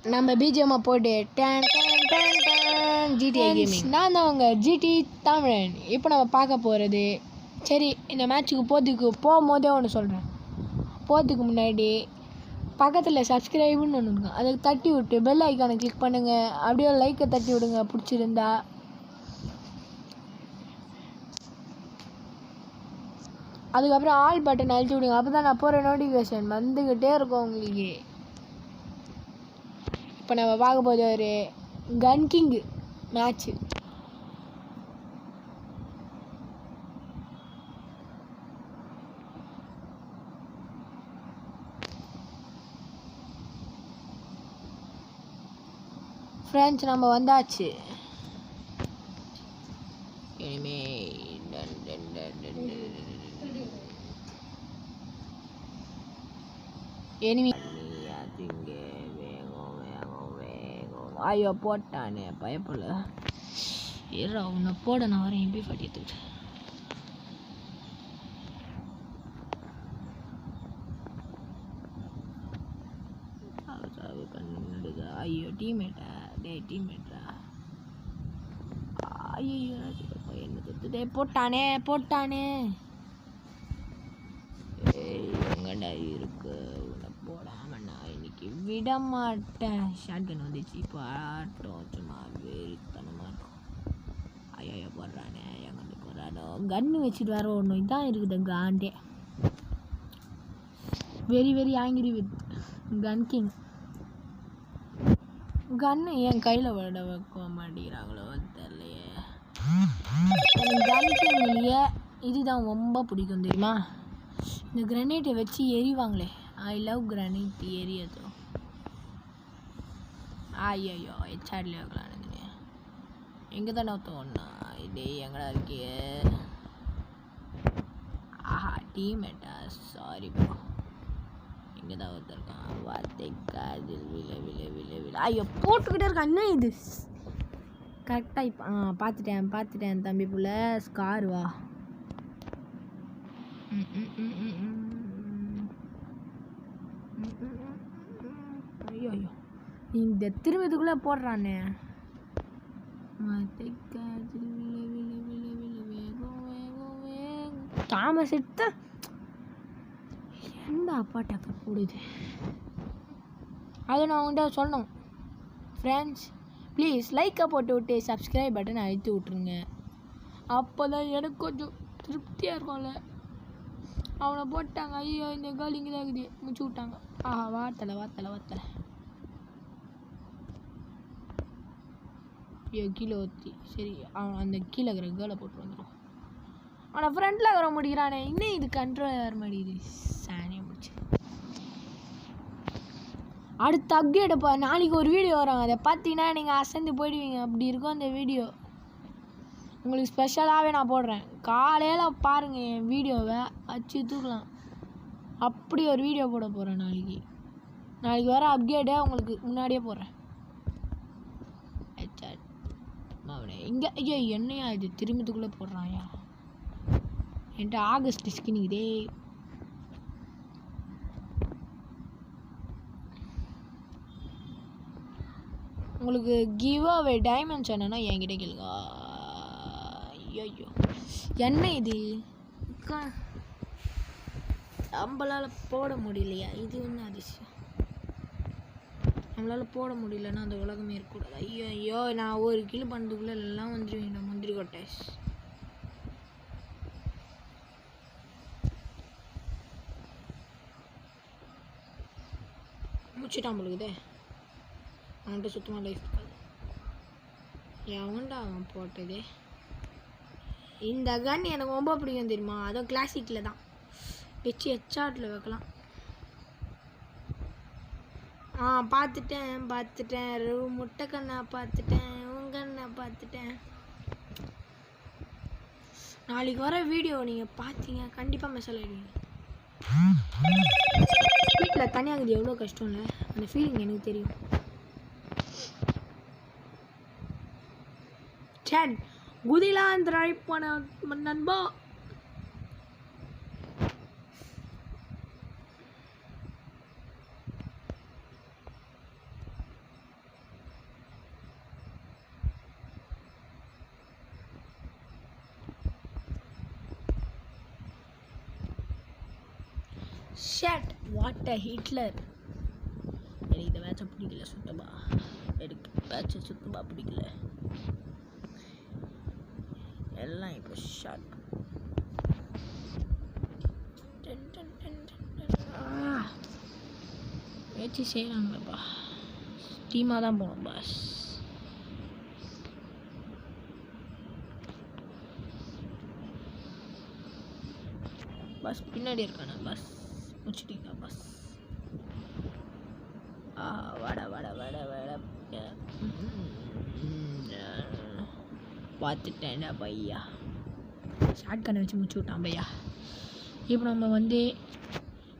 நம்ம பிஜிஎம்மை போட்டு டேன் டேன் டேன் டேன் ஜிடிஐ கேமிங். நான் தான் அவங்க ஜிடி தமிழன். இப்போ நம்ம பார்க்க போகிறது, சரி இந்த மேட்ச்சுக்கு போகும்போதே ஒன்று சொல்கிறேன். போகிறதுக்கு முன்னாடி பக்கத்தில் சப்ஸ்கிரைபுன்னு ஒன்று இருக்கும், அதை தட்டி விட்டு பெல் ஐக்கானை கிளிக் பண்ணுங்கள். அப்படியே லைக்கை தட்டி விடுங்க பிடிச்சிருந்தா. அதுக்கப்புறம் ஆல் பட்டன் அழுத்தி விடுங்க. அப்போ தான் நான் போகிற நோட்டிஃபிகேஷன் வந்துக்கிட்டே இருக்கும் உங்களுக்கு. இப்போ நம்ம பார்க்க போது ஒரு கன் கிங் மேட்ச்சு. ஃப்ரெண்ட்ஸ் நம்ம வந்தாச்சு. எனிமி ஐயோ போட்டானே பயப்படல. ஏறா உன்னை போட நான் வரேன். எப்படி படித்துக்கிட்டு ஐயோ டீம்மேட்டா டீம்மேட்டா ஐயோ என்ன தொத்துட்டே போட்டானே எங்கடா இருக்கு உன்னை போடாம நான் இன்னைக்கு விட மாட்டேன். ஷாட்கன் வந்துச்சு பாட்டோம் சும்மா வெறித்தனமா இருக்கும். ஐயோ போடுறானே எங்கே போடுறானோ கன்னு வச்சுட்டு வர ஒன்று இதான் இருக்குது காண்டே. Very angry with gun king. Gun என் கையில் விட வைக்க மாட்டேங்கிறாங்களோ தெரியலையே. கன் கிங்லேயே இதுதான் ரொம்ப பிடிக்கும் தெரியுமா, இந்த கிரனேட்டை வச்சு எரிவாங்களே. I love grenade எரியது. ஐயோ ஹெச்ஆர்ல வைக்கலான்னு எங்கே தானே தோணுனா இதே எங்கடா இருக்கியே. ஆஹா டீம்மேட்டா சாரி ப்ரோ. இங்கே தான் ஒருத்தருக்கான் வார்த்தைக்காது விலை ஐயோ போட்டுக்கிட்டே இருக்கான். என்ன இது கரெக்டாக இப்போ பார்த்துட்டேன் தம்பி புள்ள ஸ்கார் வா. ஐயோ இந்த திரும்பத்துக்குள்ளே போடுறானே. தாமஸ் எடுத்த எந்த அப்பாட்டாக்க போடுது அதை நான் உங்கள்கிட்ட சொல்லணும். ஃப்ரெண்ட்ஸ் ப்ளீஸ் லைக்கை போட்டு விட்டு சப்ஸ்கிரைப் பட்டன் அழுத்தி விட்ருங்க. அப்போ தான் எனக்கு கொஞ்சம் திருப்தியாக இருக்கும்ல. அவனை போட்டாங்க. ஐயோ இந்த கேர்ள் இங்கே தான் இருக்குது முடிச்சு விட்டாங்க. ஆஹா வார்த்தலை ஐயோ கீழே ஊற்றி சரி அவன் அந்த கீழே இருக்கிற கேர்ளை போட்டு வந்துடும். ஆனால் ஃப்ரெண்டில் வர முடிக்கிறானே. இன்னும் இது கண்ட்ரோல் வர மாட்டேங்குது. சாணியை முடிச்சு அடுத்த அப்டேட்டப்பா நாளைக்கு ஒரு வீடியோ வரும். அதை பார்த்தீங்கன்னா நீங்கள் அசந்து போயிடுவீங்க. அப்படி இருக்கும் அந்த வீடியோ. உங்களுக்கு ஸ்பெஷலாகவே நான் போடுறேன். காலையில் பாருங்கள் என் வீடியோவை வச்சு தூக்கலாம். அப்படி ஒரு வீடியோ போட போகிறேன் நாளைக்கு வர அப்டேட்டே உங்களுக்கு முன்னாடியே போடுறேன். இங்கே ஐயோ என்னையா இது திரும்பத்துக்குள்ளே போடுறான்யா. என்கிட்ட ஆகஸ்ட் ஸ்கின்னுக்குதே. உங்களுக்கு கிவ் அவே டைமண்ட்ஸ் என்னன்னா என்கிட்ட கேளுங்க. ஐயோ என்ன இது நம்மளால் போட முடியலையா? இது ஒன்றும் அதிசயம். நம்மளால் போட முடியலன்னா அந்த உலகமே இருக்கக்கூடாது. ஐயோ நான் ஒரு கிலோ பண்ணுறதுக்குள்ளே எல்லாம் வந்துடுவீங்க முந்திரி கொட்டை. முடிச்சுட்டான் பொழுதே. அவன்கிட்ட சுத்தமாக லைஃப் இருக்காது. எவன்டா அவன் போட்டதே. இந்த கன் எனக்கு ரொம்ப பிடிக்கும் தெரியுமா. அதுவும் கிளாசிக்கில் தான் வச்சு ஹெச்ஆர்ட்டில் வைக்கலாம். பார்த்துட்டேன் முட்டைக்கண்ணை பார்த்துட்டேன். உங்கண்ணை பார்த்துட்டேன். நாளைக்கு வர வீடியோ நீங்கள் பார்த்தீங்க கண்டிப்பாக மெசேஜ் ஆகிடுவீங்க. வீட்டில் தனியாகுது எவ்வளோ கஷ்டம் இல்லை. அந்த ஃபீலிங் எனக்கு தெரியும். சேட் குதிலாம் ட்ரை பண்ண நண்பா. Shut what a Hitler. எனக்கு இந்த மேட்சை பிடிக்கல சுத்தமாக. எனக்கு மேட்சை சுத்தமாக பிடிக்கல. எல்லாம் இப்போ ஷாட். முயற்சி செய்கிறாங்களப்பா. டீமாக தான் போகணும் பாஸ். பஸ் பின்னாடி இருக்கானே பாஸ். முடிச்சிட்டீங்களா பாஸ்? வாடா வாடா வாடா வாடா. பார்த்துட்டேன்டா பையா. ஷார்ட் கண்ணை வச்சு முடிச்சு விட்டான் பையா. இப்போ நம்ம வந்து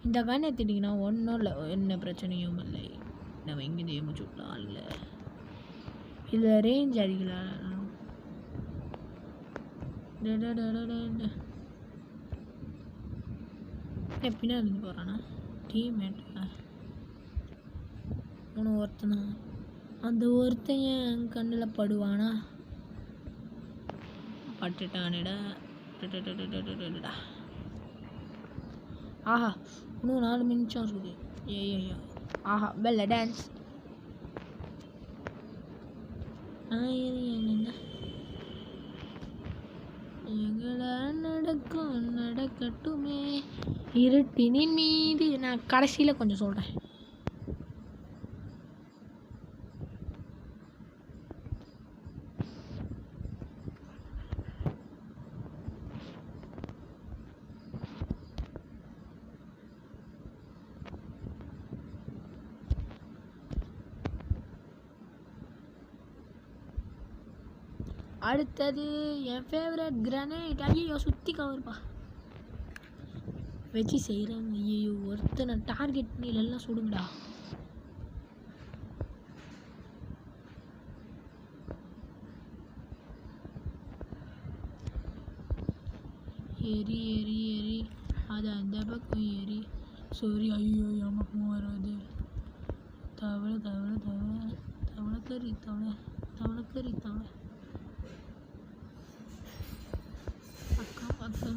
இந்த கண்ணை எடுத்துட்டிங்கன்னா ஒன்றும் இல்லை, என்ன பிரச்சனையும் இல்லை. நம்ம எங்கேருந்து முடிச்சு விட்டலாம் இல்லை. இதில் ரேஞ்ச் அதிகலாம். பின்னாடி இருந்து போகிறானா டீம்மேட்டா? அவனு ஒருத்தனா? அந்த ஒருத்தன் என் கண்ணில் படுவானா? பட்டுட்டானடா. ஆஹா, இன்னும் 4 நிமிஷம் இருக்குது. ஏய்யா ஆஹா, பெல்ல டான்ஸ். எங்களா நடக்கும் நடக்கட்டுமே இருட்டினின் மீது. நான் கடைசியில் கொஞ்சம் சொல்கிறேன். அடுத்தது என் ஃபேவரட் கிரனேட். ஐயோ சுற்றி கவர்ப்பா வச்சு செய்கிறாங்க. ஐயோ ஒருத்தனை டார்கெட் பண்ணி எல்லாம் சுடுங்கடா. எரி எரி எரி, அது அந்த பக்கம் எரி. சாரி, ஐயோ என் பக்கம் வராது. தவளை தவளை தவளை தவளைக்கறி தவளை தவளைக்கறி தவளை.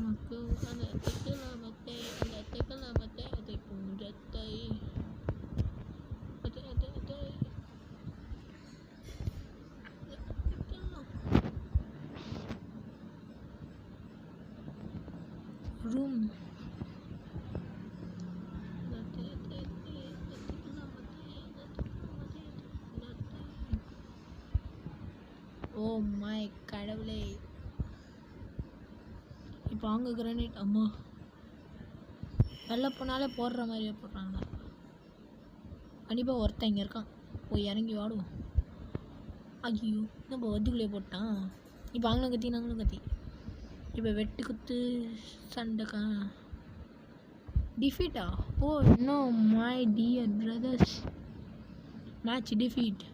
மக்கள் அந்த திக்கலாமத்தை அந்த திக்கலாமத்தை அதை பூஞ்சத்தை ரூம் ஓ மை கடவுளே. இப்போ அங்கே கிரானைட் அம்மா வெளில போனாலே போடுற மாதிரியே போடுறாங்க. கண்டிப்பாக ஒருத்தன் இங்கே இருக்கான். போய் இறங்கி வாடுவோம். ஐயோ நம்ம வதுக்குள்ளே போட்டான். இப்போ அவங்களும் கத்தி நாங்களும் கத்தி. இப்போ வெட்டு குத்து சண்டைக்கா டிஃபீட்டா? Oh no my dear brothers, match defeat.